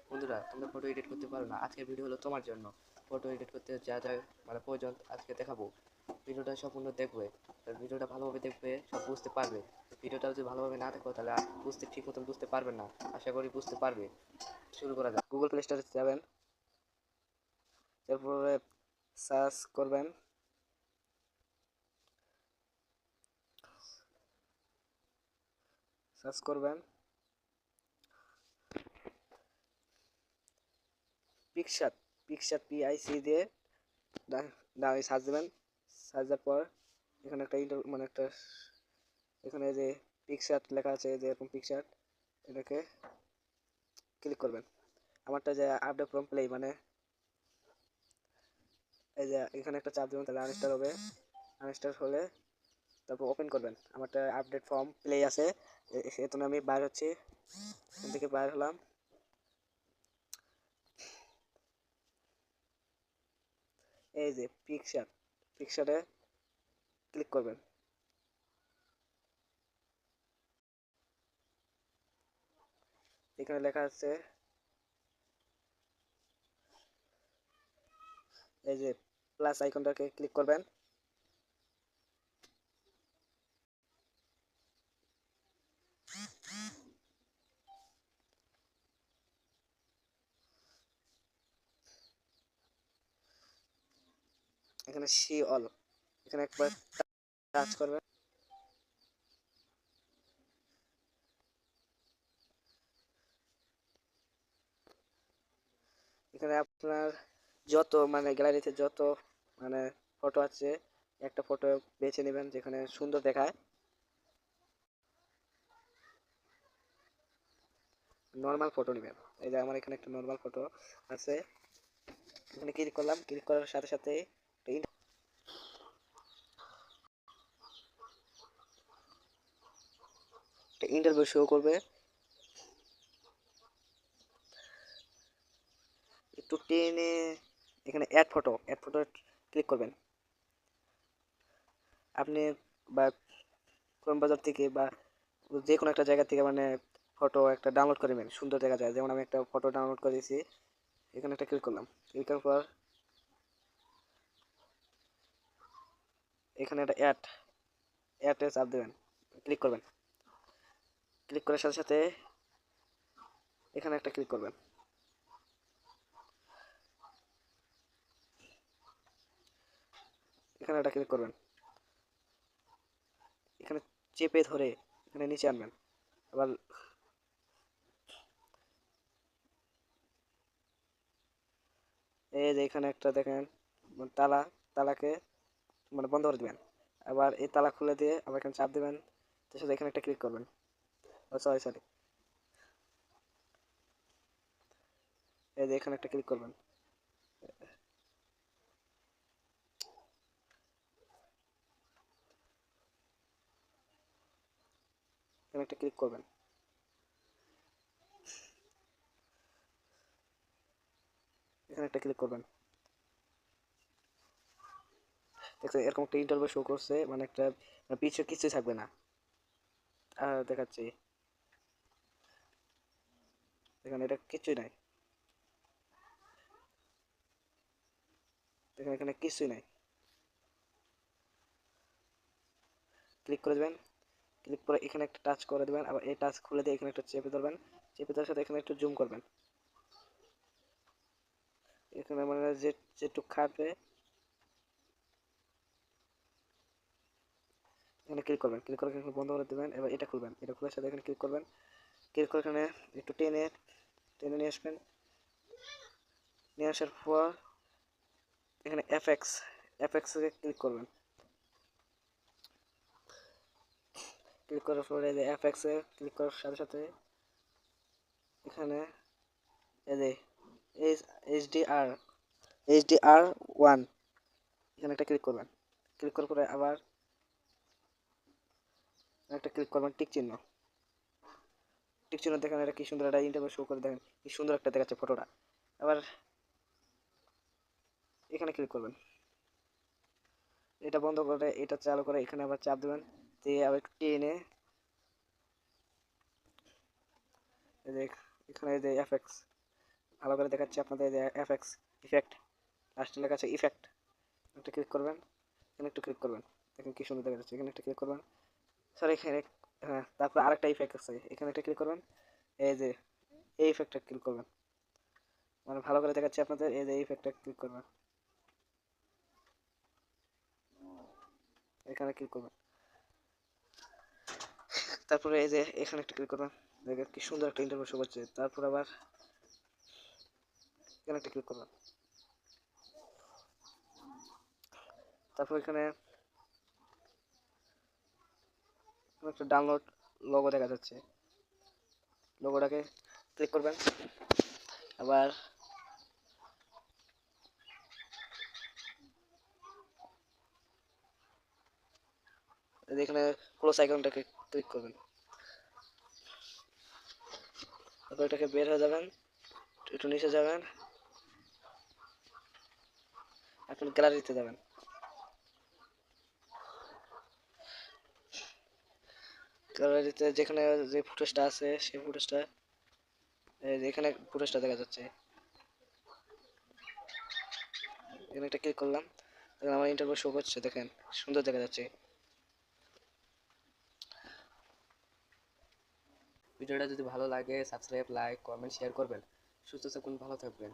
বন্ধুরা, তোমরা photo edit করতে পারো না, আজকের ভিডিও হলো তোমার জন্য। ফটো এডিট করতে যা যা মানে প্রয়োজন আজকে দেখাবো। ভিডিওটা সম্পূর্ণ দেখবে, ভিডিওটা ভালোভাবে দেখবে, সব বুঝতে পারবে। ভিডিওটা যদি ভালোভাবে না দেখো তাহলে ঠিক মতন বুঝতে পারবেন না। আশা করি বুঝতে পারবে। শুরু করা যাক। গুগল প্লে স্টোরে যাবেন, তারপরে সার্চ করবেন সার্চ করবেন পিকশাট। পিকশাট PIC দিয়ে সার্চ দেবেন। সার্চ দেওয়ার পর এখানে একটা মানে একটা এখানে যে পিকশাট লেখা আছে, যে এরকম পিকশাট, এটাকে ক্লিক করবেন। আমারটা যে আপডেট ফ্রম প্লে, মানে এই যে এখানে একটা চাপ দেবেন, তাহলে আনইনস্টল হবে। আনইনস্টল হলে তারপর ওপেন করবেন। আমারটা আপডেট ফর্ম প্লে আছে, সেহেতু আমি বাইর হচ্ছি, এখান থেকে বাইর হলাম। এই যে পিকশাট, পিকশাটে ক্লিক করবেন। এখানে লেখা আছে এই যে প্লাস আইকনটাকে ক্লিক করবেন। এখানে সি অল, এখানে একবার টাচ করবেন। এখানে আপনার যত মানে গ্যালারিতে যত মানে ফটো আছে, একটা ফটো বেছে নেবেন যেখানে সুন্দর দেখায়। নর্মাল ফটো নেবেন। এই যে আমার এখানে একটা নর্মাল ফটো আছে, এখানে ক্লিক করলাম। ক্লিক করার সাথে সাথে একটা ইন্টারভিউ শো করবে। একটু টেনে এখানে অ্যাড ফটো ক্লিক করবেন। আপনি বা ক্রোম বাজার থেকে বা যে কোনো একটা জায়গা থেকে মানে ফটো একটা ডাউনলোড করে নেবেন, সুন্দর দেখা যায়। যেমন আমি একটা ফটো ডাউনলোড করেছি, এখানে একটা ক্লিক করলাম। ক্লিক করার পর এখানে একটা অ্যাডে চাপ দেবেন, ক্লিক করবেন। ক্লিক করার সাথে সাথে এখানে একটা ক্লিক করবেন। এখানে একটা ক্লিক করবেন। এখানে চেপে ধরে এখানে নিচে আনবেন। আবার এই যে এখানে একটা দেখেন তালা, তালাকে মানে বন্ধ করে দিবেন। আবার এই তালা খুলে দিয়ে আবার এখানে চাপ দিবেন, তার সাথে এখানে একটা ক্লিক করবেন। ও সরি সরি, এই যে এখানে একটা ক্লিক করবেন। এখানে একটা ক্লিক করবেন। এখানে একটা ক্লিক করবেন। দেখছেন এরকম একটা ইন্টারভিউ শো করছে, মানে একটা পিছনে কিছুই থাকবে না। আর দেখাচ্ছি, দেখেন এটা কিছুই নাই। দেখেন এখানে কিছুই নাই। ক্লিক করে দেবেন। ক্লিক করে এখানে একটা টাচ করে দেবেন। আবার এই টাচ খুলে দিয়ে এখানে একটা চেপে ধরবেন। চেপে ধরার সাথে এখানে একটু জুম করবেন। এখানে মানে যেটুক খাটবে এখানে ক্লিক করবেন। ক্লিক করে এখানে বন্ধ করে দেবেন। এবার এটা খুলবেন। এটা খোলার সাথে এখানে ক্লিক করবেন। ক্লিক করে এখানে একটু টেনে টেনে নিয়ে আসবেন। নিয়ে আসার পর এখানে এফএক্স এ ক্লিক করবেন। ক্লিক করার পরে এই যে এফএক্স এ ক্লিক করার সাথে সাথে এখানে এই যে এইচডিআর এইচডিআর 1 এখানে একটা ক্লিক করবেন। ক্লিক করার পরে আবার একটা ক্লিক করবেন টিক চিহ্ন। টিক চিহ্ন দেখেন এটা কি সুন্দর একটা ইন্টারভিউ শো করে, দেখেন কি সুন্দর একটা দেখাচ্ছে ফটোটা। আবার এখানে ক্লিক করবেন। এটা বন্ধ করে এটা চালু করে এখানে আবার চাপ দেবেন, দিয়ে আবার একটু টেনে এই যে এখানে এই যে এফএক্স ভালো করে দেখাচ্ছি আপনাদের যে এফএক্স ইফেক্ট, লাস্টে লেখা আছে ইফেক্ট, একটা ক্লিক করবেন, এখানে একটু ক্লিক করবেন, দেখেন কি সুন্দর দেখা যাচ্ছে, এখানে একটা ক্লিক করবেন, সরি এখানে, হ্যাঁ তারপর আরেকটা ইফেক্ট আছে, এখানে একটা ক্লিক করবেন, এই যে এই ইফেক্টটা ক্লিক করবেন, মানে ভালো করে দেখাচ্ছি আপনাদের, এই যে এই ইফেক্টটা ক্লিক করবেন, এখানে ক্লিক করবেন, তারপরে এই যে এখানে একটা ক্লিক করবেন, দেখেন কি সুন্দর একটা ইন্টারভিউ শো করছে, তারপর আবার এখানে একটা ক্লিক করবেন, তারপর এখানে একটা ডাউনলোড লোগো দেখা যাচ্ছে, লোগোটাকে ক্লিক করবেন, আবার এখানে ক্লোজ আইকনটাকে ক্লিক করবেন, তারপর এটাকে বের হয়ে যাবেন, একটু নিচে যাবেন, এখন গ্যালারিতে যাবেন, গ্যালারিতে যেখানে যে ফুটেজটা আছে সেই ফুটেজটা, এখানে ফুটেজটা দেখা যাচ্ছে, এখানে একটা ক্লিক করলাম, দেখেন আমার ইন্টারভিউ শো করছে, দেখেন সুন্দর দেখা যাচ্ছে। ভিডিওটা যদি ভালো লাগে সাবস্ক্রাইব, লাইক, কমেন্ট, শেয়ার করবেন। সুস্থ থাকুন, ভালো থাকবেন।